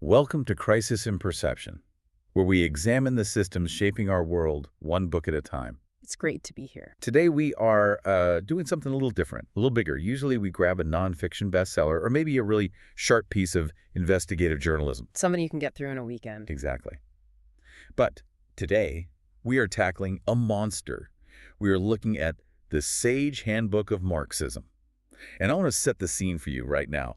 Welcome to Crisis in Perception, where we examine the systems shaping our world one book at a time. It's great to be here. Today we are doing something a little different, a little bigger. Usually we grab a nonfiction bestseller or maybe a really sharp piece of investigative journalism. Something you can get through in a weekend. Exactly. But today we are tackling a monster. We are looking at the SAGE Handbook of Marxism. And I want to set the scene for you right now.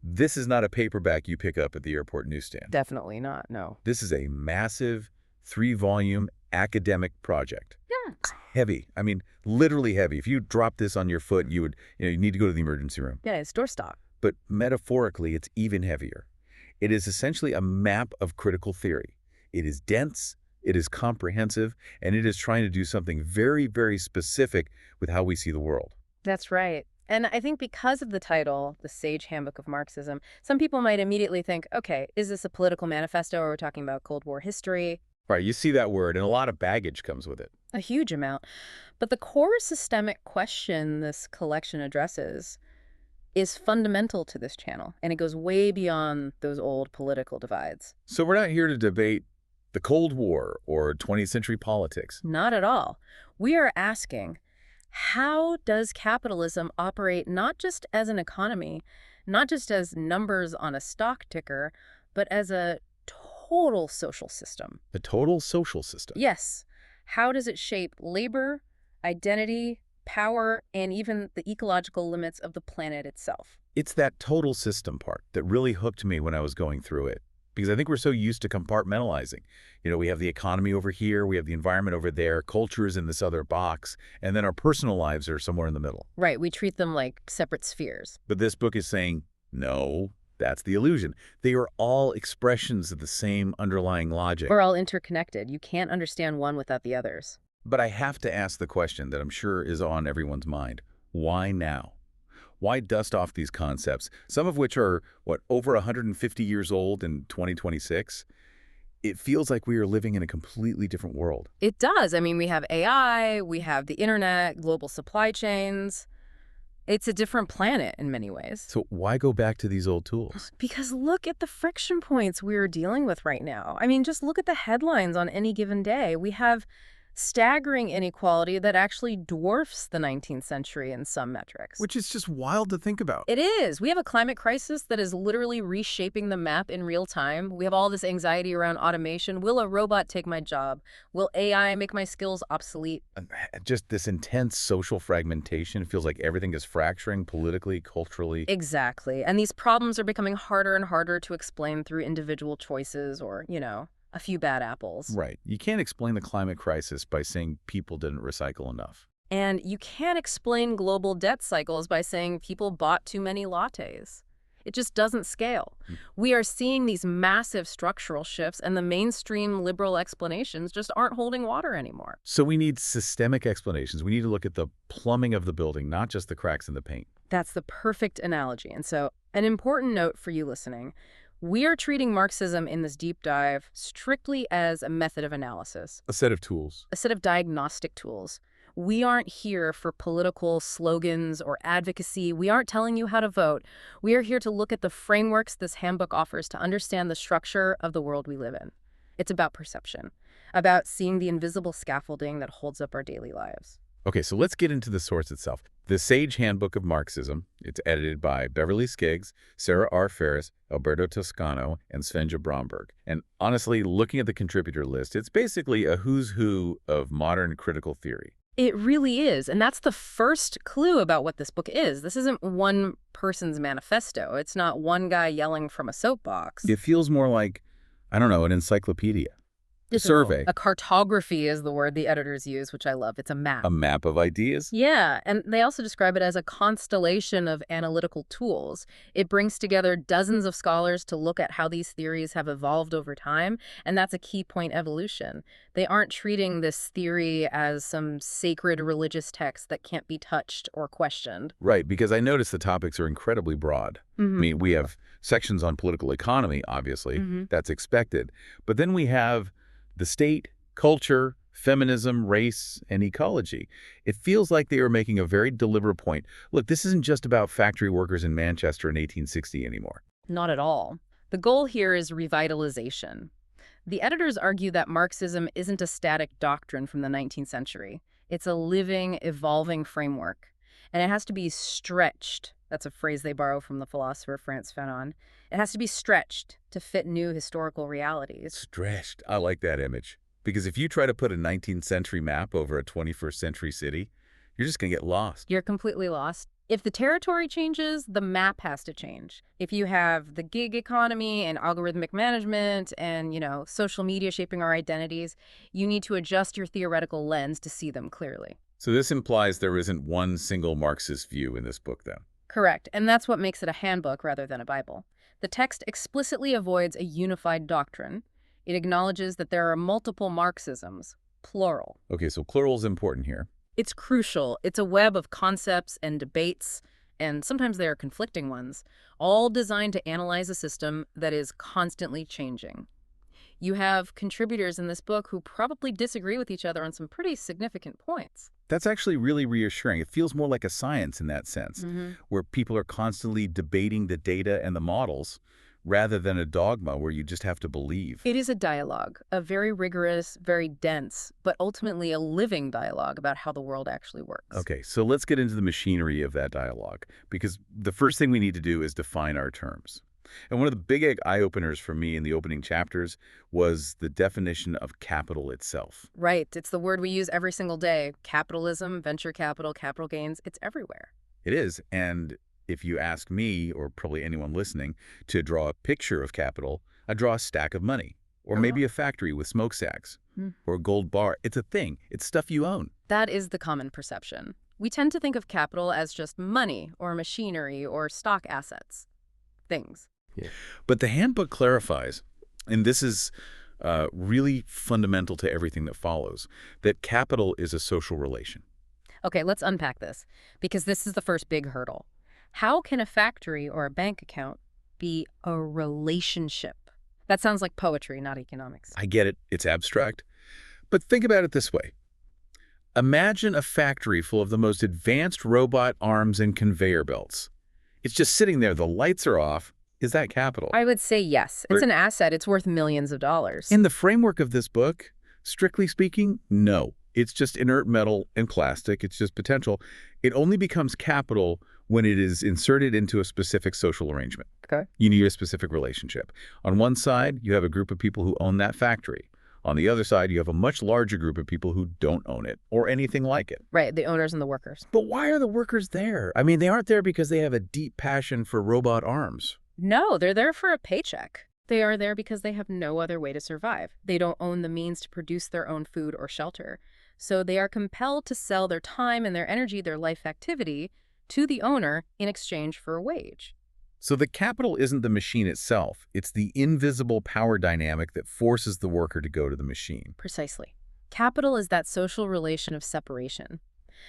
This is not a paperback you pick up at the airport newsstand. Definitely not, no. This is a massive 3-volume academic project. Yeah. It's heavy. I mean, literally heavy. If you drop this on your foot, you need to go to the emergency room. Yeah, it's doorstop. But metaphorically, it's even heavier. It is essentially a map of critical theory. It is dense, it is comprehensive, and it is trying to do something very, very specific with how we see the world. That's right. And I think because of the title, the SAGE Handbook of Marxism, some people might immediately think, okay, is this a political manifesto or we're talking about Cold War history? Right, you see that word, and a lot of baggage comes with it. A huge amount. But the core systemic question this collection addresses is fundamental to this channel, and it goes way beyond those old political divides. So we're not here to debate the Cold War or 20th century politics. Not at all. We are asking, how does capitalism operate not just as an economy, not just as numbers on a stock ticker, but as a total social system? A total social system. Yes. How does it shape labor, identity, power, and even the ecological limits of the planet itself? It's that total system part that really hooked me when I was going through it. Because I think we're so used to compartmentalizing. We have the economy over here, we have the environment over there, culture is in this other box, and then our personal lives are somewhere in the middle. Right, we treat them like separate spheres. But this book is saying, no, that's the illusion. They are all expressions of the same underlying logic. We're all interconnected. You can't understand one without the others. But I have to ask the question that I'm sure is on everyone's mind. Why now? Why dust off these concepts, some of which are, over 150 years old in 2026? It feels like we are living in a completely different world. It does. I mean, we have AI, we have the internet, global supply chains. It's a different planet in many ways. So why go back to these old tools? Because look at the friction points we're dealing with right now. I mean, just look at the headlines on any given day. We have staggering inequality that actually dwarfs the 19th century in some metrics. Which is just wild to think about. It is. We have a climate crisis that is literally reshaping the map in real time. We have all this anxiety around automation. Will a robot take my job? Will AI make my skills obsolete? Just this intense social fragmentation. It feels like everything is fracturing politically, culturally. Exactly. And these problems are becoming harder and harder to explain through individual choices or, a few bad apples. Right. You can't explain the climate crisis by saying people didn't recycle enough. And you can't explain global debt cycles by saying people bought too many lattes. It just doesn't scale. We are seeing these massive structural shifts, and the mainstream liberal explanations just aren't holding water anymore. So we need systemic explanations. We need to look at the plumbing of the building, not just the cracks in the paint. That's the perfect analogy. And so, an important note for you listening. We are treating Marxism in this deep dive strictly as a method of analysis. A set of tools. A set of diagnostic tools. We aren't here for political slogans or advocacy. We aren't telling you how to vote. We are here to look at the frameworks this handbook offers to understand the structure of the world we live in. It's about perception, about seeing the invisible scaffolding that holds up our daily lives. Okay, so let's get into the source itself. The SAGE Handbook of Marxism, it's edited by Beverly Skiggs, Sarah R. Ferris, Alberto Toscano, and Svenja Bromberg. And honestly, looking at the contributor list, it's basically a who's who of modern critical theory. It really is, and that's the first clue about what this book is. This isn't one person's manifesto. It's not one guy yelling from a soapbox. It feels more like, an encyclopedia. A survey. A cartography is the word the editors use, which I love. It's a map. A map of ideas? Yeah, and they also describe it as a constellation of analytical tools. It brings together dozens of scholars to look at how these theories have evolved over time, and that's a key point evolution. They aren't treating this theory as some sacred religious text that can't be touched or questioned. Right, because I noticed the topics are incredibly broad. I mean, we have sections on political economy, obviously. That's expected. But then we have the state, culture, feminism, race, and ecology. It feels like they are making a very deliberate point. Look, this isn't just about factory workers in Manchester in 1860 anymore. Not at all. The goal here is revitalization. The editors argue that Marxism isn't a static doctrine from the 19th century. It's a living, evolving framework. And it has to be stretched. That's a phrase they borrow from the philosopher Frantz Fanon. It has to be stretched to fit new historical realities. Stretched. I like that image. Because if you try to put a 19th century map over a 21st century city, you're just going to get lost. You're completely lost. If the territory changes, the map has to change. If you have the gig economy and algorithmic management and, social media shaping our identities, you need to adjust your theoretical lens to see them clearly. So this implies there isn't one single Marxist view in this book, then? Correct, and that's what makes it a handbook rather than a Bible. The text explicitly avoids a unified doctrine. It acknowledges that there are multiple Marxisms, plural. Okay, so plural is important here. It's crucial. It's a web of concepts and debates, and sometimes they are conflicting ones, all designed to analyze a system that is constantly changing. You have contributors in this book who probably disagree with each other on some pretty significant points. That's actually really reassuring. It feels more like a science in that sense, where people are constantly debating the data and the models, rather than a dogma where you just have to believe. It is a dialogue, a very rigorous, very dense, but ultimately a living dialogue about how the world actually works. Okay, so let's get into the machinery of that dialogue, because the first thing we need to do is define our terms. And one of the big eye-openers for me in the opening chapters was the definition of capital itself. Right. It's the word we use every single day. Capitalism, venture capital, capital gains, it's everywhere. It is, and if you ask me, or probably anyone listening, to draw a picture of capital, I draw a stack of money, or maybe a factory with smokestacks, or a gold bar. It's a thing. It's stuff you own. That is the common perception. We tend to think of capital as just money, or machinery, or stock assets. Things. Yeah. But the handbook clarifies, and this is really fundamental to everything that follows, that capital is a social relation. Okay, let's unpack this, because this is the first big hurdle. How can a factory or a bank account be a relationship? That sounds like poetry, not economics. I get it. It's abstract. But think about it this way. Imagine a factory full of the most advanced robot arms and conveyor belts. It's just sitting there. The lights are off. Is that capital? I would say yes. It's an asset. It's worth millions of dollars. In the framework of this book, strictly speaking, no. It's just inert metal and plastic. It's just potential. It only becomes capital when it is inserted into a specific social arrangement. Okay. You need a specific relationship. On one side, you have a group of people who own that factory. On the other side, you have a much larger group of people who don't own it or anything like it. Right, the owners and the workers. But why are the workers there? I mean, they aren't there because they have a deep passion for robot arms. No, they're there for a paycheck. They are there because they have no other way to survive. They don't own the means to produce their own food or shelter. So they are compelled to sell their time and their energy, their life activity, to the owner in exchange for a wage. So the capital isn't the machine itself. It's the invisible power dynamic that forces the worker to go to the machine. Precisely. Capital is that social relation of separation.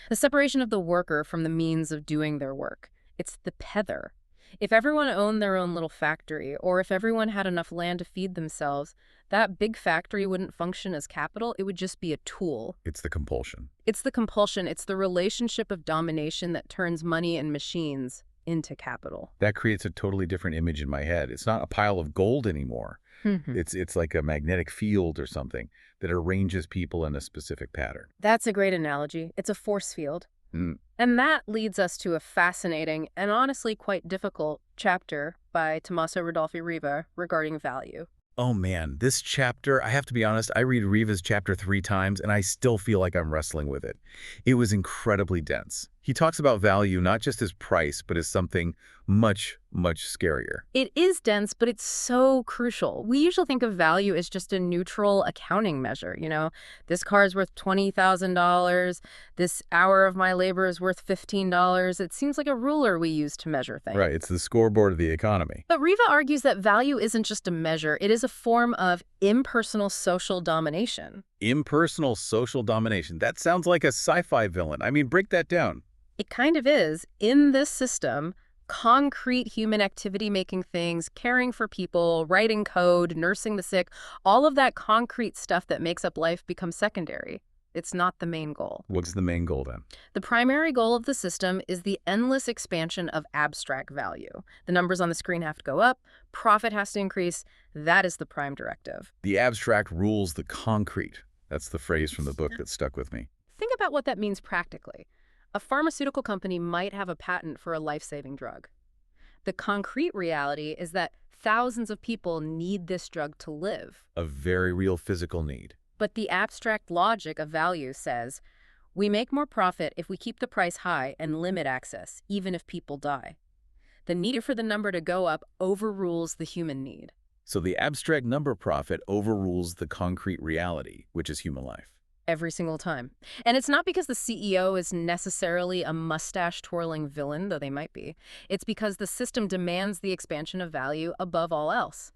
The separation of the worker from the means of doing their work. It's the tether. If everyone owned their own little factory, or if everyone had enough land to feed themselves, that big factory wouldn't function as capital. It would just be a tool. It's the compulsion. It's the compulsion. It's the relationship of domination that turns money and machines into capital. That creates a totally different image in my head. It's not a pile of gold anymore. It's like a magnetic field or something that arranges people in a specific pattern. That's a great analogy. It's a force field. And that leads us to a fascinating and honestly quite difficult chapter by Tommaso Rodolphe Riva regarding value. Oh man, this chapter, I have to be honest, I read Riva's chapter 3 times and I still feel like I'm wrestling with it. It was incredibly dense. He talks about value not just as price, but as something much, much scarier. It is dense, but it's so crucial. We usually think of value as just a neutral accounting measure. This car is worth $20,000. This hour of my labor is worth $15. It seems like a ruler we use to measure things. Right, it's the scoreboard of the economy. But Riva argues that value isn't just a measure. It is a form of impersonal social domination. Impersonal social domination. That sounds like a sci-fi villain. I mean, break that down. It kind of is. In this system, concrete human activity, making things, caring for people, writing code, nursing the sick, all of that concrete stuff that makes up life becomes secondary. It's not the main goal. What's the main goal then? The primary goal of the system is the endless expansion of abstract value. The numbers on the screen have to go up, profit has to increase. That is the prime directive. The abstract rules the concrete. That's the phrase from the book that stuck with me. Think about what that means practically. A pharmaceutical company might have a patent for a life-saving drug. The concrete reality is that thousands of people need this drug to live. A very real physical need. But the abstract logic of value says, we make more profit if we keep the price high and limit access, even if people die. The need for the number to go up overrules the human need. So the abstract number profit overrules the concrete reality, which is human life. Every single time. And it's not because the CEO is necessarily a mustache-twirling villain, though they might be. It's because the system demands the expansion of value above all else.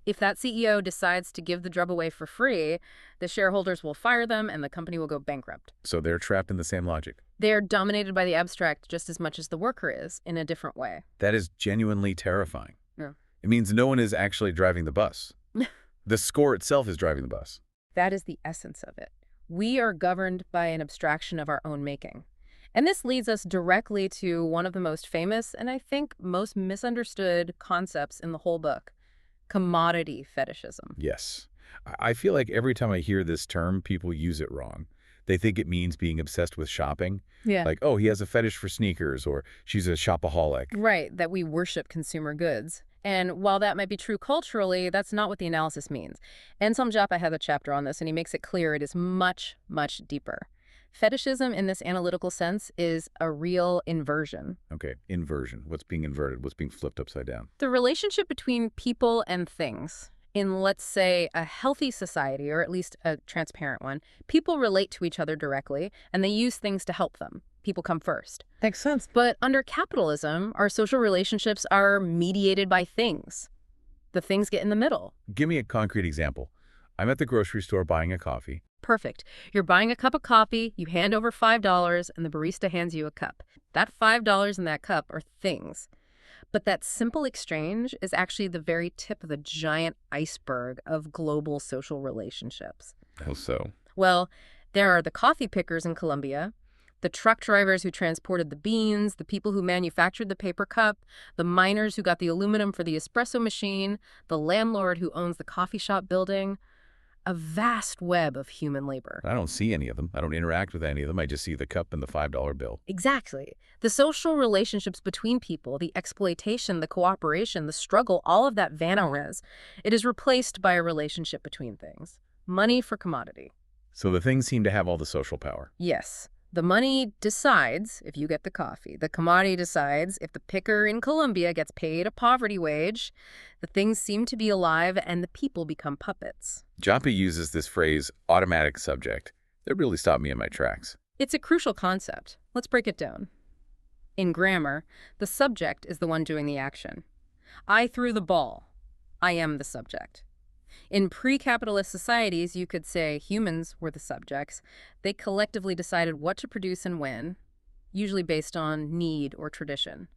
If that CEO decides to give the drug away for free, the shareholders will fire them and the company will go bankrupt. So they're trapped in the same logic. They're dominated by the abstract just as much as the worker is, in a different way. That is genuinely terrifying. Yeah. It means no one is actually driving the bus. The score itself is driving the bus. That is the essence of it. We are governed by an abstraction of our own making. And this leads us directly to one of the most famous and I think most misunderstood concepts in the whole book, commodity fetishism. Yes. I feel like every time I hear this term, people use it wrong. They think it means being obsessed with shopping. Yeah. Like, oh, he has a fetish for sneakers, or she's a shopaholic. Right, that we worship consumer goods. And while that might be true culturally, that's not what the analysis means. Anselm Joppa had a chapter on this, and he makes it clear it is much, much deeper. Fetishism in this analytical sense is a real inversion. Okay, inversion. What's being inverted? What's being flipped upside down? The relationship between people and things. In, let's say, a healthy society, or at least a transparent one, people relate to each other directly, and they use things to help them. People come first. Makes sense. But under capitalism, our social relationships are mediated by things. The things get in the middle. Give me a concrete example. I'm at the grocery store buying a coffee. Perfect. You're buying a cup of coffee, you hand over $5, and the barista hands you a cup. That $5 in that cup are things. But that simple exchange is actually the very tip of the giant iceberg of global social relationships. How so? Well, there are the coffee pickers in Colombia, the truck drivers who transported the beans, the people who manufactured the paper cup, the miners who got the aluminum for the espresso machine, the landlord who owns the coffee shop building. A vast web of human labor. I don't see any of them. I don't interact with any of them. I just see the cup and the $5 bill. Exactly. The social relationships between people, the exploitation, the cooperation, the struggle, all of that vanishes. It is replaced by a relationship between things. Money for commodity. So the things seem to have all the social power. Yes. The money decides if you get the coffee. The commodity decides if the picker in Colombia gets paid a poverty wage. The things seem to be alive and the people become puppets. Joppa uses this phrase, automatic subject. That really stopped me in my tracks. It's a crucial concept. Let's break it down. In grammar, the subject is the one doing the action. I threw the ball. I am the subject. In pre-capitalist societies, you could say humans were the subjects. They collectively decided what to produce and when, usually based on need or tradition.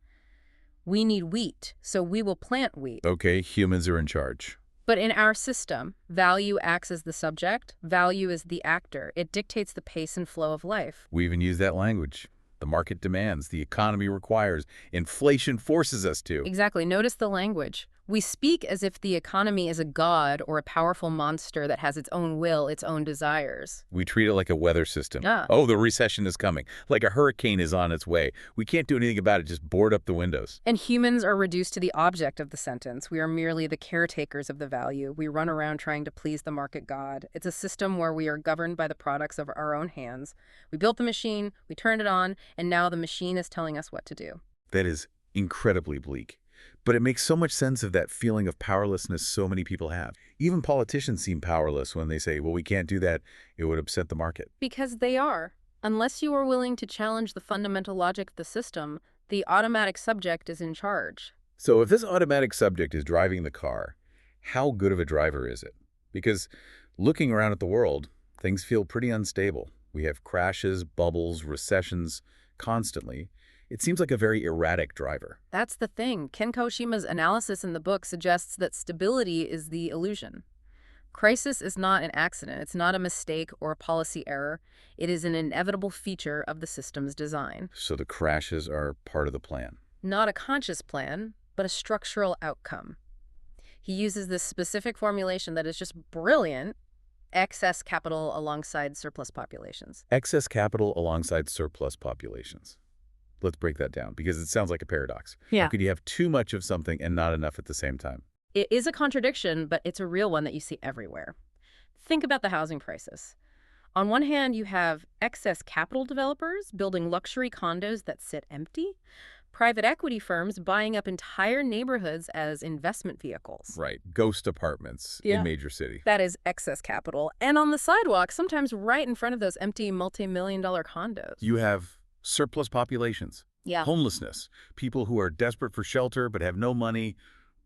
We need wheat, so we will plant wheat. Okay, humans are in charge. But in our system, value acts as the subject, value is the actor. It dictates the pace and flow of life. We even use that language. The market demands, the economy requires, inflation forces us to. Exactly. Notice the language. We speak as if the economy is a god or a powerful monster that has its own will, its own desires. We treat it like a weather system. Yeah. Oh, the recession is coming. Like a hurricane is on its way. We can't do anything about it, just board up the windows. And humans are reduced to the object of the sentence. We are merely the caretakers of the value. We run around trying to please the market god. It's a system where we are governed by the products of our own hands. We built the machine, we turned it on, and now the machine is telling us what to do. That is incredibly bleak. But it makes so much sense of that feeling of powerlessness so many people have. Even politicians seem powerless when they say, well, we can't do that. It would upset the market. Because they are. Unless you are willing to challenge the fundamental logic of the system, the automatic subject is in charge. So if this automatic subject is driving the car, how good of a driver is it? Because looking around at the world, things feel pretty unstable. We have crashes, bubbles, recessions constantly. It seems like a very erratic driver. That's the thing. Ken Kawashima's analysis in the book suggests that stability is the illusion. Crisis is not an accident. It's not a mistake or a policy error. It is an inevitable feature of the system's design. So the crashes are part of the plan. Not a conscious plan, but a structural outcome. He uses this specific formulation that is just brilliant: excess capital alongside surplus populations. Excess capital alongside surplus populations. Let's break that down, because it sounds like a paradox. Yeah. How could you have too much of something and not enough at the same time? It is a contradiction, but it's a real one that you see everywhere. Think about the housing crisis. On one hand, you have excess capital developers building luxury condos that sit empty, private equity firms buying up entire neighborhoods as investment vehicles. Right. Ghost apartments in major city. That is excess capital. And on the sidewalk, sometimes right in front of those empty multi-million-dollar condos. You have surplus populations. Yeah. Homelessness. People who are desperate for shelter but have no money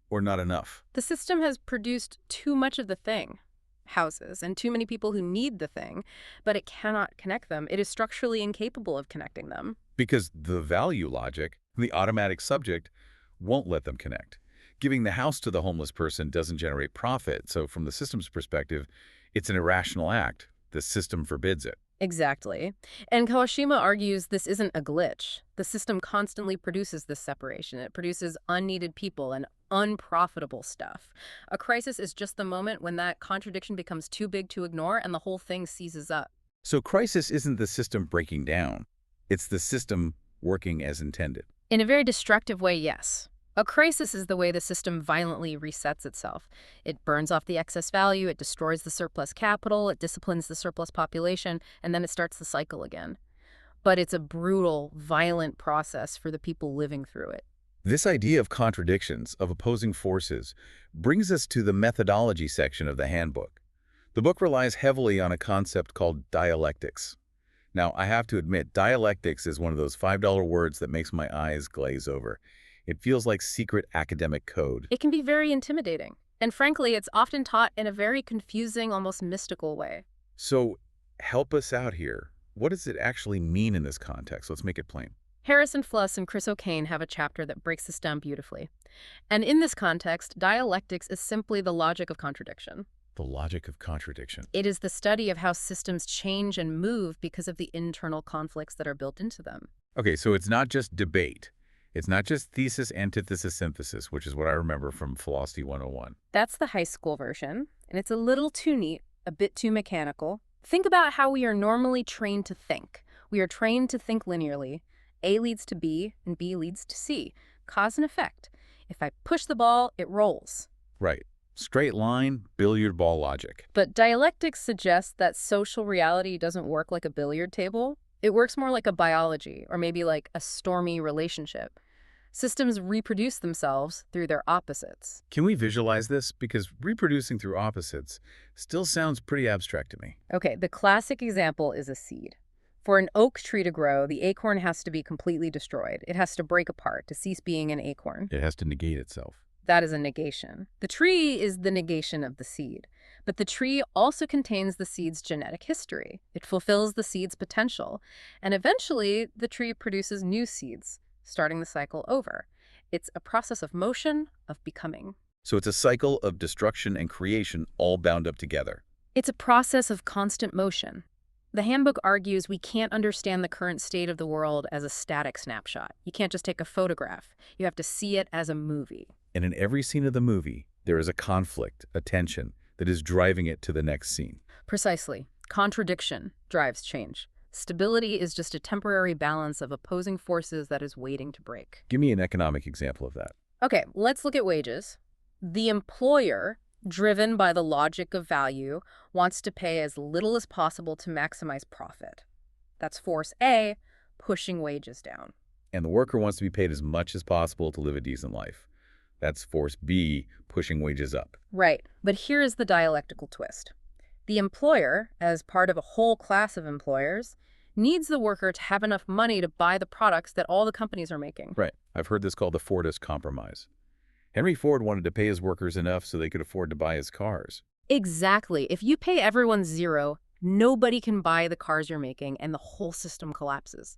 or not enough. The system has produced too much of the thing, houses, and too many people who need the thing, but it cannot connect them. It is structurally incapable of connecting them. Because the value logic, the automatic subject, won't let them connect. Giving the house to the homeless person doesn't generate profit, so from the system's perspective, it's an irrational act. The system forbids it. Exactly. And Kawashima argues this isn't a glitch. The system constantly produces this separation. It produces unneeded people and unprofitable stuff. A crisis is just the moment when that contradiction becomes too big to ignore and the whole thing seizes up. So crisis isn't the system breaking down. It's the system working as intended. In a very destructive way, yes. A crisis is the way the system violently resets itself. It burns off the excess value, it destroys the surplus capital, it disciplines the surplus population, and then it starts the cycle again. But it's a brutal, violent process for the people living through it. This idea of contradictions, of opposing forces, brings us to the methodology section of the handbook. The book relies heavily on a concept called dialectics. Now, I have to admit, dialectics is one of those $5 words that makes my eyes glaze over. It feels like secret academic code. It can be very intimidating. And frankly, it's often taught in a very confusing, almost mystical way. So, help us out here. What does it actually mean in this context? Let's make it plain. Harrison Fluss and Chris O'Kane have a chapter that breaks this down beautifully. And in this context, dialectics is simply the logic of contradiction. The logic of contradiction. It is the study of how systems change and move because of the internal conflicts that are built into them. Okay, so it's not just debate. It's not just thesis, antithesis, synthesis, which is what I remember from Philosophy 101. That's the high school version, and it's a little too neat, a bit too mechanical. Think about how we are normally trained to think. We are trained to think linearly. A leads to B, and B leads to C. Cause and effect. If I push the ball, it rolls. Right. Straight line, billiard ball logic. But dialectics suggests that social reality doesn't work like a billiard table. It works more like a biology, or maybe like a stormy relationship. Systems reproduce themselves through their opposites. Can we visualize this? Because reproducing through opposites still sounds pretty abstract to me. Okay, the classic example is a seed. For an oak tree to grow, the acorn has to be completely destroyed. It has to break apart to cease being an acorn. It has to negate itself. That is a negation. The tree is the negation of the seed. But the tree also contains the seed's genetic history. It fulfills the seed's potential. And eventually, the tree produces new seeds, starting the cycle over. It's a process of motion, of becoming. So it's a cycle of destruction and creation all bound up together. It's a process of constant motion. The handbook argues we can't understand the current state of the world as a static snapshot. You can't just take a photograph. You have to see it as a movie. And in every scene of the movie, there is a conflict, a tension, that is driving it to the next scene. Precisely. Contradiction drives change. Stability is just a temporary balance of opposing forces that is waiting to break. Give me an economic example of that. Okay, let's look at wages. The employer, driven by the logic of value, wants to pay as little as possible to maximize profit. That's force A, pushing wages down. And the worker wants to be paid as much as possible to live a decent life. That's force B, pushing wages up. Right, but here is the dialectical twist. The employer, as part of a whole class of employers, needs the worker to have enough money to buy the products that all the companies are making. Right. I've heard this called the Fordist compromise. Henry Ford wanted to pay his workers enough so they could afford to buy his cars. Exactly. If you pay everyone zero, nobody can buy the cars you're making and the whole system collapses.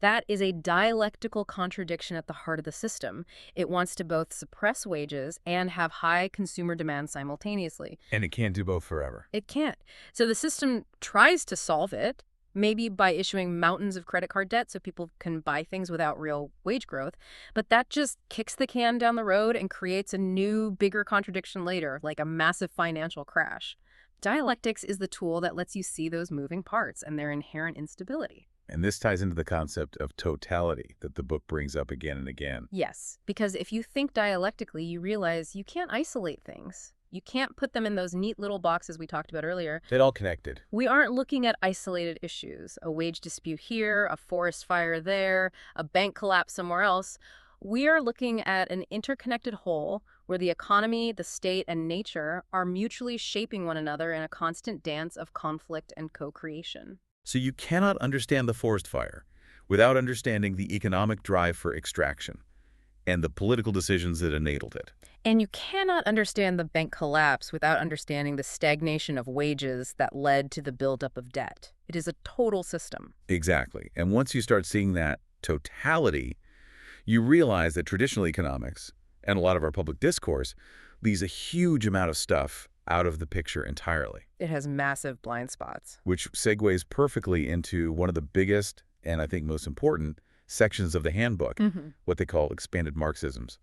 That is a dialectical contradiction at the heart of the system. It wants to both suppress wages and have high consumer demand simultaneously. And it can't do both forever. It can't. So the system tries to solve it, maybe by issuing mountains of credit card debt so people can buy things without real wage growth. But that just kicks the can down the road and creates a new, bigger contradiction later, like a massive financial crash. Dialectics is the tool that lets you see those moving parts and their inherent instability. And this ties into the concept of totality that the book brings up again and again. Yes, because if you think dialectically, you realize you can't isolate things. You can't put them in those neat little boxes we talked about earlier. They're all connected. We aren't looking at isolated issues, a wage dispute here, a forest fire there, a bank collapse somewhere else. We are looking at an interconnected whole where the economy, the state, and nature are mutually shaping one another in a constant dance of conflict and co-creation. So you cannot understand the forest fire without understanding the economic drive for extraction and the political decisions that enabled it. And you cannot understand the bank collapse without understanding the stagnation of wages that led to the buildup of debt. It is a total system. Exactly. And once you start seeing that totality, you realize that traditional economics and a lot of our public discourse leaves a huge amount of stuff out of the picture entirely. It has massive blind spots. Which segues perfectly into one of the biggest and I think most important sections of the handbook, what they call expanded Marxisms.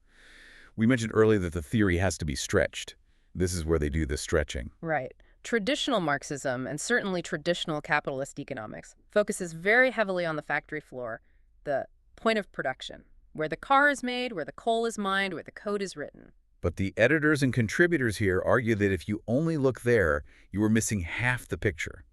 We mentioned earlier that the theory has to be stretched. This is where they do the stretching. Right. Traditional Marxism, and certainly traditional capitalist economics, focuses very heavily on the factory floor, the point of production, where the car is made, where the coal is mined, where the code is written. But the editors and contributors here argue that if you only look there, you are missing half the picture,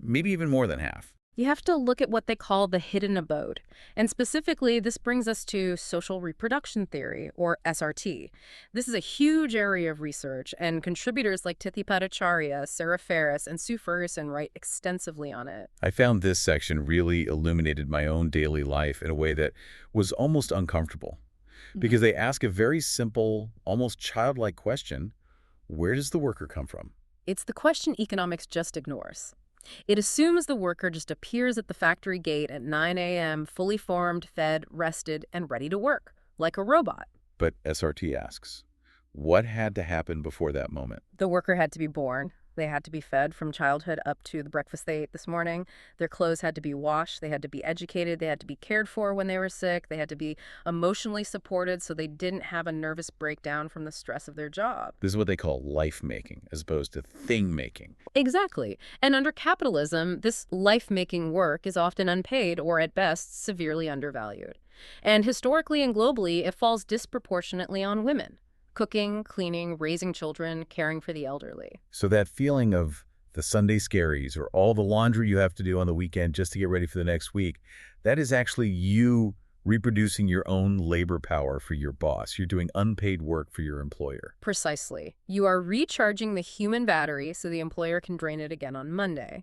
maybe even more than half. You have to look at what they call the hidden abode. And specifically, this brings us to social reproduction theory, or SRT. This is a huge area of research, and contributors like Tithi Bhattacharya, Sarah Ferris, and Sue Ferguson write extensively on it. I found this section really illuminated my own daily life in a way that was almost uncomfortable, because they ask a very simple, almost childlike question: where does the worker come from? It's the question economics just ignores. It assumes the worker just appears at the factory gate at 9 a.m., fully formed, fed, rested, and ready to work, like a robot. But SRT asks, what had to happen before that moment? The worker had to be born. They had to be fed from childhood up to the breakfast they ate this morning. Their clothes had to be washed. They had to be educated. They had to be cared for when they were sick. They had to be emotionally supported so they didn't have a nervous breakdown from the stress of their job. This is what they call life-making as opposed to thing-making. Exactly. And under capitalism, this life-making work is often unpaid or, at best, severely undervalued. And historically and globally, it falls disproportionately on women. Cooking, cleaning, raising children, caring for the elderly. So that feeling of the Sunday scaries or all the laundry you have to do on the weekend just to get ready for the next week, that is actually you reproducing your own labor power for your boss. You're doing unpaid work for your employer. Precisely. You are recharging the human battery so the employer can drain it again on Monday.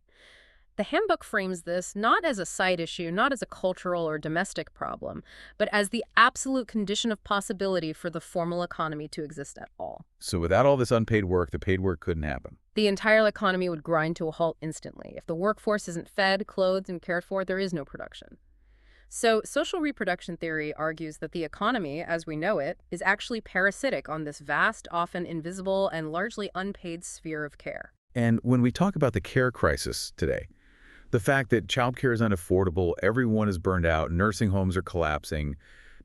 The handbook frames this not as a side issue, not as a cultural or domestic problem, but as the absolute condition of possibility for the formal economy to exist at all. So without all this unpaid work, the paid work couldn't happen. The entire economy would grind to a halt instantly. If the workforce isn't fed, clothed, and cared for, there is no production. So social reproduction theory argues that the economy, as we know it, is actually parasitic on this vast, often invisible, and largely unpaid sphere of care. And when we talk about the care crisis today, the fact that childcare is unaffordable, everyone is burned out, nursing homes are collapsing,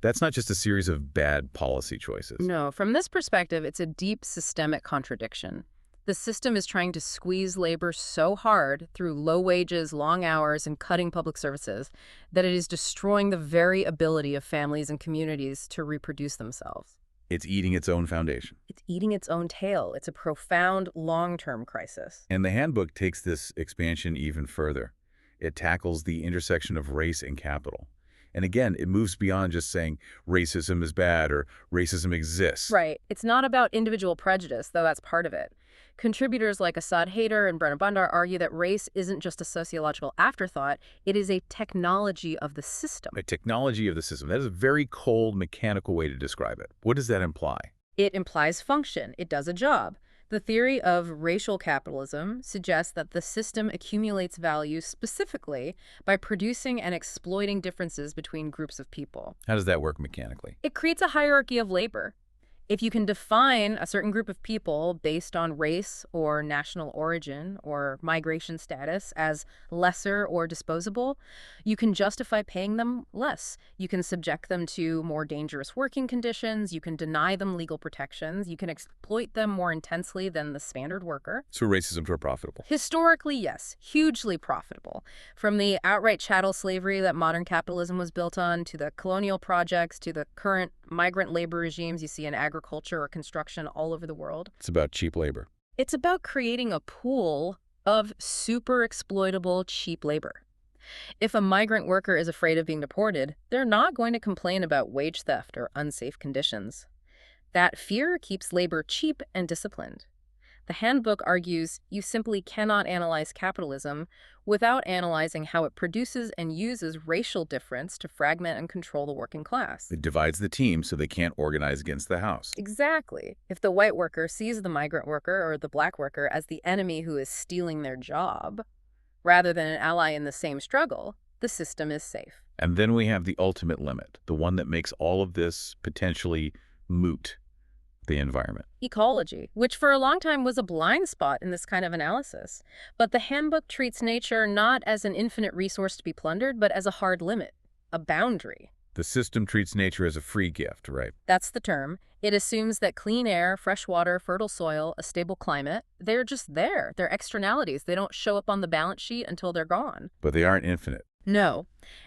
that's not just a series of bad policy choices. No, from this perspective, it's a deep systemic contradiction. The system is trying to squeeze labor so hard through low wages, long hours, and cutting public services that it is destroying the very ability of families and communities to reproduce themselves. It's eating its own foundation. It's eating its own tail. It's a profound long-term crisis. And the handbook takes this expansion even further. It tackles the intersection of race and capital. And again, it moves beyond just saying racism is bad or racism exists. Right. It's not about individual prejudice, though that's part of it. Contributors like Asad Haider and Brenna Bandar argue that race isn't just a sociological afterthought, it is a technology of the system. A technology of the system. That is a very cold, mechanical way to describe it. What does that imply? It implies function. It does a job. The theory of racial capitalism suggests that the system accumulates value specifically by producing and exploiting differences between groups of people. How does that work mechanically? It creates a hierarchy of labor. If you can define a certain group of people based on race or national origin or migration status as lesser or disposable, you can justify paying them less. You can subject them to more dangerous working conditions. You can deny them legal protections. You can exploit them more intensely than the standard worker. So racism's more profitable. Historically, yes, hugely profitable. From the outright chattel slavery that modern capitalism was built on, to the colonial projects, to the current migrant labor regimes you see in agriculture or construction all over the world. It's about cheap labor. It's about creating a pool of super exploitable cheap labor. If a migrant worker is afraid of being deported, they're not going to complain about wage theft or unsafe conditions. That fear keeps labor cheap and disciplined. The handbook argues you simply cannot analyze capitalism without analyzing how it produces and uses racial difference to fragment and control the working class. It divides the team so they can't organize against the house. Exactly. If the white worker sees the migrant worker or the black worker as the enemy who is stealing their job, rather than an ally in the same struggle, the system is safe. And then we have the ultimate limit, the one that makes all of this potentially moot: the environment. Ecology, which for a long time was a blind spot in this kind of analysis. But the handbook treats nature not as an infinite resource to be plundered, but as a hard limit, a boundary. The system treats nature as a free gift, right? That's the term. It assumes that clean air, fresh water, fertile soil, a stable climate, they're just there. They're externalities. They don't show up on the balance sheet until they're gone. But they aren't infinite. No.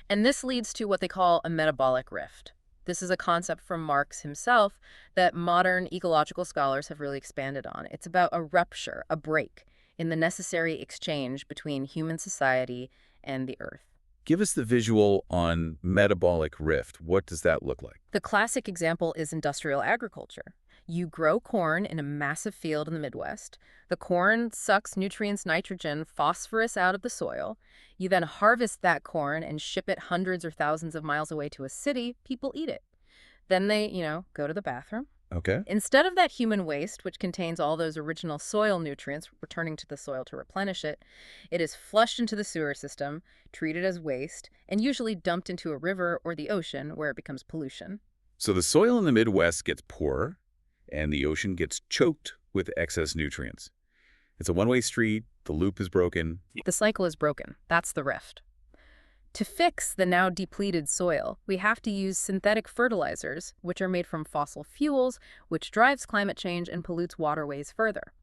And this leads to what they call a metabolic rift. This is a concept from Marx himself that modern ecological scholars have really expanded on. It's about a rupture, a break, in the necessary exchange between human society and the earth. Give us the visual on metabolic rift. What does that look like? The classic example is industrial agriculture. You grow corn in a massive field in the Midwest. The corn sucks nutrients, nitrogen, phosphorus out of the soil. You then harvest that corn and ship it hundreds or thousands of miles away to a city. People eat it. Then they, go to the bathroom. Okay. Instead of that human waste, which contains all those original soil nutrients returning to the soil to replenish it, it is flushed into the sewer system, treated as waste, and usually dumped into a river or the ocean where it becomes pollution. So the soil in the Midwest gets poorer, and the ocean gets choked with excess nutrients. It's a one-way street. The loop is broken. The cycle is broken. That's the rift. To fix the now depleted soil, we have to use synthetic fertilizers, which are made from fossil fuels, which drives climate change and pollutes waterways further.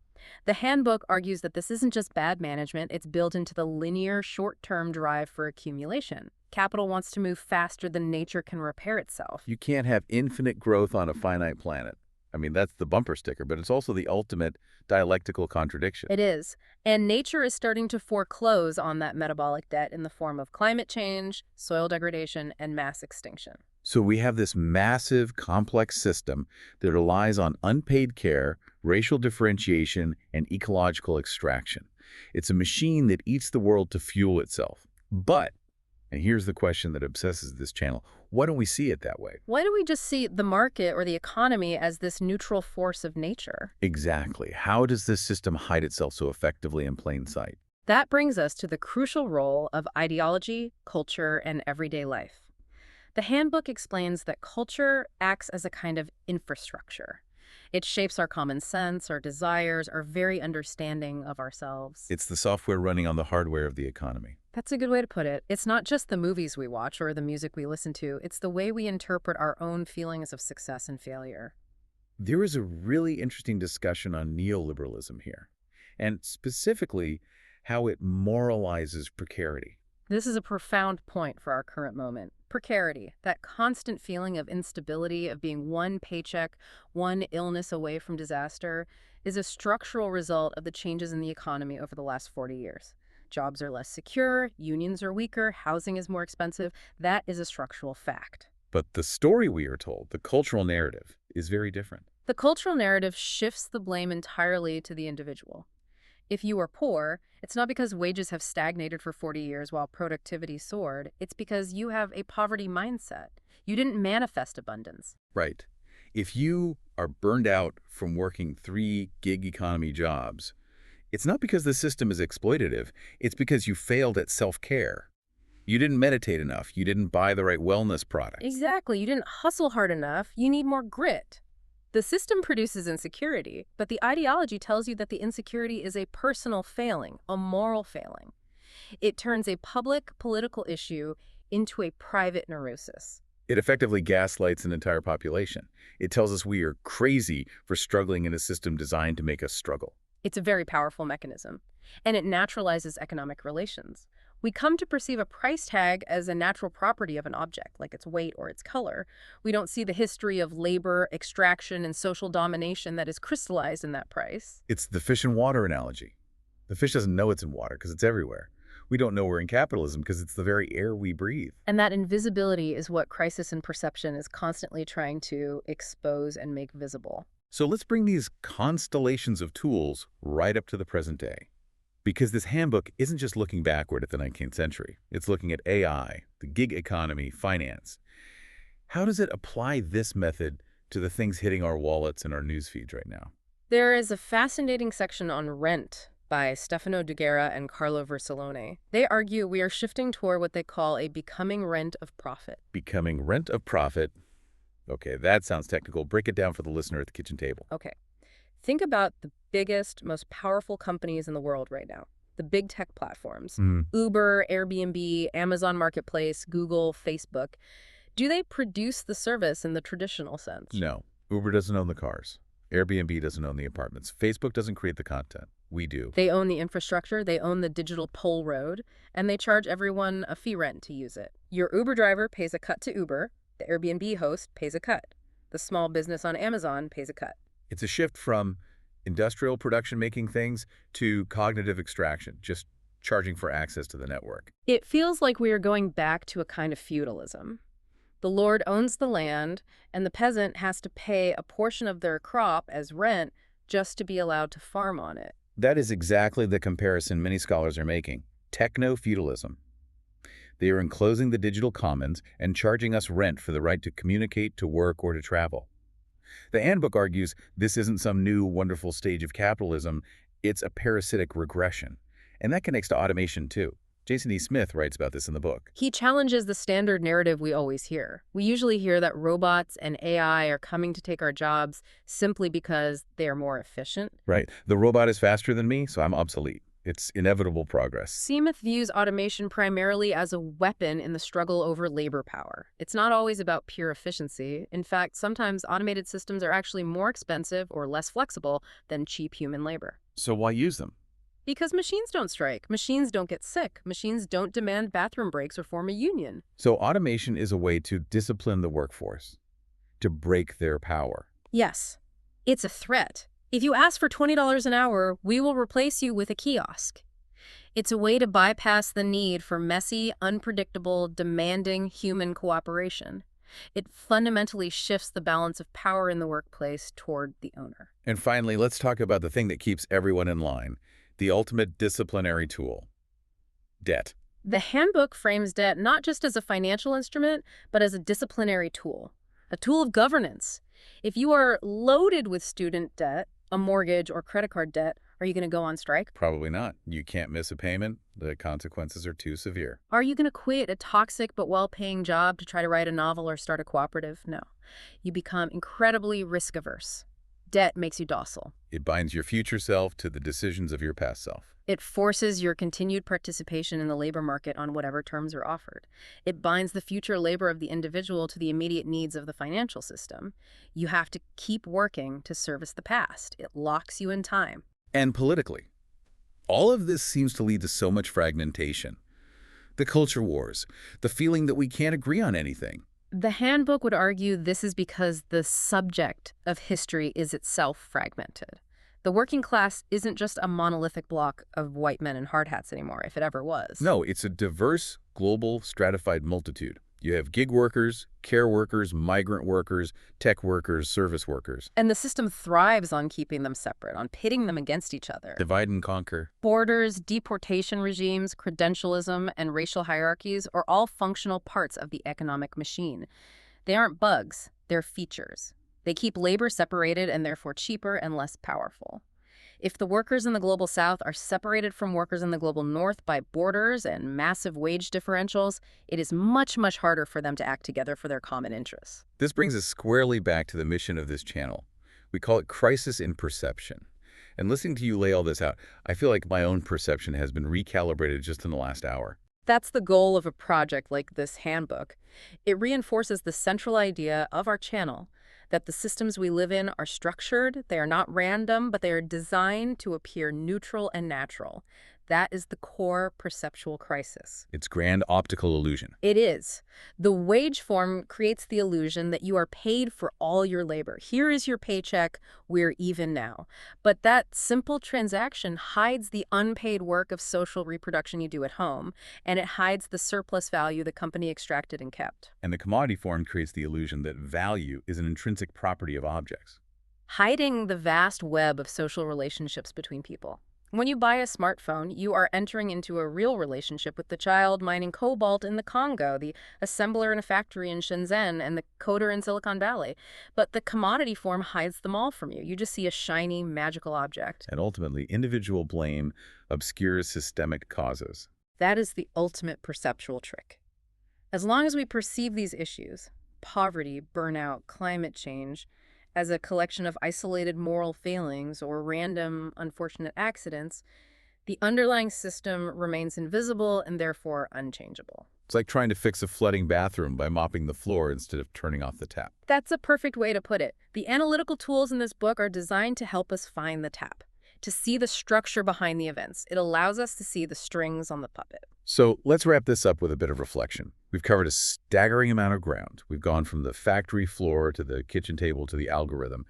The handbook argues that this isn't just bad management, it's built into the linear, short-term drive for accumulation. Capital wants to move faster than nature can repair itself. You can't have infinite growth on a finite planet. I mean, that's the bumper sticker, but it's also the ultimate dialectical contradiction. It is. And nature is starting to foreclose on that metabolic debt in the form of climate change, soil degradation, and mass extinction. So we have this massive, complex system that relies on unpaid care, racial differentiation, and ecological extraction. It's a machine that eats the world to fuel itself. But, and here's the question that obsesses this channel, why don't we see it that way? Why do we just see the market or the economy as this neutral force of nature? Exactly. How does this system hide itself so effectively in plain sight? That brings us to the crucial role of ideology, culture, and everyday life. The handbook explains that culture acts as a kind of infrastructure. It shapes our common sense, our desires, our very understanding of ourselves. It's the software running on the hardware of the economy. That's a good way to put it. It's not just the movies we watch or the music we listen to. It's the way we interpret our own feelings of success and failure. There is a really interesting discussion on neoliberalism here, and specifically how it moralizes precarity. This is a profound point for our current moment. Precarity, that constant feeling of instability, of being one paycheck, one illness away from disaster, is a structural result of the changes in the economy over the last 40 years. Jobs are less secure, unions are weaker, housing is more expensive. That is a structural fact. But the story we are told, the cultural narrative, is very different. The cultural narrative shifts the blame entirely to the individual. If you are poor, it's not because wages have stagnated for 40 years while productivity soared. It's because you have a poverty mindset. You didn't manifest abundance. Right. If you are burned out from working 3 gig economy jobs, it's not because the system is exploitative. It's because you failed at self-care. You didn't meditate enough. You didn't buy the right wellness products. Exactly. You didn't hustle hard enough. You need more grit. The system produces insecurity, but the ideology tells you that the insecurity is a personal failing, a moral failing. It turns a public political issue into a private neurosis. It effectively gaslights an entire population. It tells us we are crazy for struggling in a system designed to make us struggle. It's a very powerful mechanism, and it naturalizes economic relations. We come to perceive a price tag as a natural property of an object, like its weight or its color. We don't see the history of labor, extraction, and social domination that is crystallized in that price. It's the fish and water analogy. The fish doesn't know it's in water because it's everywhere. We don't know we're in capitalism because it's the very air we breathe. And that invisibility is what crisis in perception is constantly trying to expose and make visible. So let's bring these constellations of tools right up to the present day. Because this handbook isn't just looking backward at the 19th century. It's looking at AI, the gig economy, finance. How does it apply this method to the things hitting our wallets and our news feeds right now? There is a fascinating section on rent by Stefano De Guerra and Carlo Versalone. They argue we are shifting toward what they call a becoming rent of profit. Becoming rent of profit. Okay, that sounds technical. Break it down for the listener at the kitchen table. Okay. Think about the biggest, most powerful companies in the world right now. The big tech platforms. Uber, Airbnb, Amazon Marketplace, Google, Facebook. Do they produce the service in the traditional sense? No. Uber doesn't own the cars. Airbnb doesn't own the apartments. Facebook doesn't create the content. We do. They own the infrastructure, they own the digital toll road, and they charge everyone a fee rent to use it. Your Uber driver pays a cut to Uber. The Airbnb host pays a cut. The small business on Amazon pays a cut. It's a shift from industrial production making things to cognitive extraction, just charging for access to the network. It feels like we are going back to a kind of feudalism. The lord owns the land, and the peasant has to pay a portion of their crop as rent just to be allowed to farm on it. That is exactly the comparison many scholars are making. Techno-feudalism. They are enclosing the digital commons and charging us rent for the right to communicate, to work, or to travel. The handbook argues this isn't some new, wonderful stage of capitalism. It's a parasitic regression. And that connects to automation, too. Jason E. Smith writes about this in the book. He challenges the standard narrative we always hear. We usually hear that robots and AI are coming to take our jobs simply because they are more efficient. Right. The robot is faster than me, so I'm obsolete. It's inevitable progress. Smith views automation primarily as a weapon in the struggle over labor power. It's not always about pure efficiency. In fact, sometimes automated systems are actually more expensive or less flexible than cheap human labor. So why use them? Because machines don't strike, machines don't get sick, machines don't demand bathroom breaks or form a union. So automation is a way to discipline the workforce, to break their power. Yes, it's a threat. If you ask for $20 an hour, we will replace you with a kiosk. It's a way to bypass the need for messy, unpredictable, demanding human cooperation. It fundamentally shifts the balance of power in the workplace toward the owner. And finally, let's talk about the thing that keeps everyone in line, the ultimate disciplinary tool: debt. The handbook frames debt not just as a financial instrument, but as a disciplinary tool, a tool of governance. If you are loaded with student debt, a mortgage or credit card debt, are you going to go on strike? Probably not. You can't miss a payment. The consequences are too severe. Are you going to quit a toxic but well-paying job to try to write a novel or start a cooperative? No. You become incredibly risk-averse. Debt makes you docile. It binds your future self to the decisions of your past self. It forces your continued participation in the labor market on whatever terms are offered. It binds the future labor of the individual to the immediate needs of the financial system. You have to keep working to service the past. It locks you in time. And politically, all of this seems to lead to so much fragmentation. The culture wars, the feeling that we can't agree on anything. The handbook would argue this is because the subject of history is itself fragmented. The working class isn't just a monolithic block of white men in hard hats anymore, if it ever was. No, it's a diverse, global, stratified multitude. You have gig workers, care workers, migrant workers, tech workers, service workers. And the system thrives on keeping them separate, on pitting them against each other. Divide and conquer. Borders, deportation regimes, credentialism, and racial hierarchies are all functional parts of the economic machine. They aren't bugs, they're features. They keep labor separated and therefore cheaper and less powerful. If the workers in the global south are separated from workers in the global north by borders and massive wage differentials, it is much, much harder for them to act together for their common interests. This brings us squarely back to the mission of this channel. We call it crisis in perception. And listening to you lay all this out, I feel like my own perception has been recalibrated just in the last hour. That's the goal of a project like this handbook. It reinforces the central idea of our channel, that the systems we live in are structured, they are not random, but they are designed to appear neutral and natural. That is the core perceptual crisis. It's grand optical illusion. It is. The wage form creates the illusion that you are paid for all your labor. Here is your paycheck, we're even now. But that simple transaction hides the unpaid work of social reproduction you do at home, and it hides the surplus value the company extracted and kept. And the commodity form creates the illusion that value is an intrinsic property of objects. Hiding the vast web of social relationships between people. When you buy a smartphone, you are entering into a real relationship with the child mining cobalt in the Congo, the assembler in a factory in Shenzhen, and the coder in Silicon Valley. But the commodity form hides them all from you. You just see a shiny, magical object. And ultimately, individual blame obscures systemic causes. That is the ultimate perceptual trick. As long as we perceive these issues, poverty, burnout, climate change, as a collection of isolated moral failings or random, unfortunate accidents, the underlying system remains invisible and therefore unchangeable. It's like trying to fix a flooding bathroom by mopping the floor instead of turning off the tap. That's a perfect way to put it. The analytical tools in this book are designed to help us find the tap, to see the structure behind the events. It allows us to see the strings on the puppet. So let's wrap this up with a bit of reflection. We've covered a staggering amount of ground. We've gone from the factory floor to the kitchen table to the algorithm.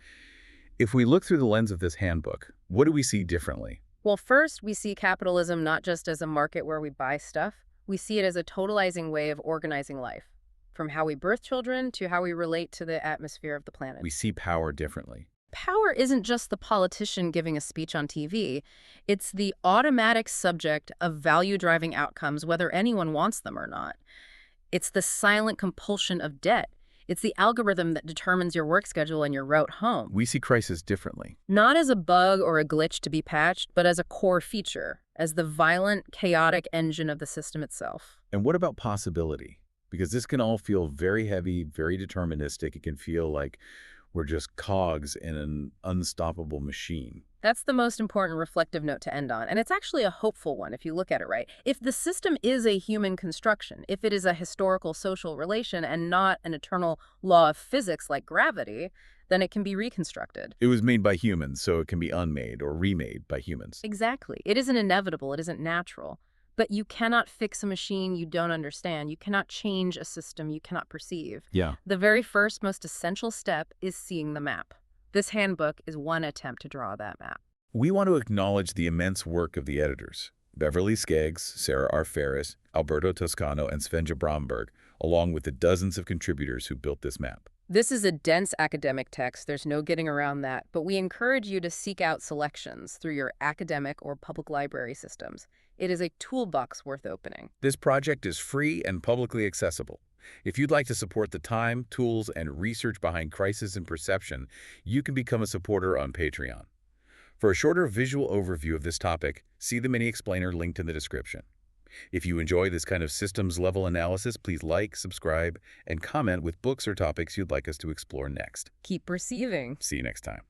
If we look through the lens of this handbook, what do we see differently? Well, first, we see capitalism not just as a market where we buy stuff. We see it as a totalizing way of organizing life, from how we birth children to how we relate to the atmosphere of the planet. We see power differently. Power isn't just the politician giving a speech on TV. It's the automatic subject of value-driving outcomes, whether anyone wants them or not. It's the silent compulsion of debt. It's the algorithm that determines your work schedule and your route home. We see crisis differently. Not as a bug or a glitch to be patched, but as a core feature, as the violent, chaotic engine of the system itself. And what about possibility? Because this can all feel very heavy, very deterministic. It can feel like we're just cogs in an unstoppable machine. That's the most important reflective note to end on, and it's actually a hopeful one if you look at it right. If the system is a human construction, if it is a historical social relation and not an eternal law of physics like gravity, then it can be reconstructed. It was made by humans, so it can be unmade or remade by humans. Exactly. It isn't inevitable. It isn't natural. But you cannot fix a machine you don't understand. You cannot change a system you cannot perceive. Yeah. The very first, most essential step is seeing the map. This handbook is one attempt to draw that map. We want to acknowledge the immense work of the editors, Beverly Skeggs, Sarah R. Ferris, Alberto Toscano, and Svenja Bromberg, along with the dozens of contributors who built this map. This is a dense academic text. There's no getting around that. But we encourage you to seek out selections through your academic or public library systems. It is a toolbox worth opening. This project is free and publicly accessible. If you'd like to support the time, tools, and research behind crisis and perception, you can become a supporter on Patreon. For a shorter visual overview of this topic, see the mini explainer linked in the description. If you enjoy this kind of systems-level analysis, please like, subscribe, and comment with books or topics you'd like us to explore next. Keep perceiving. See you next time.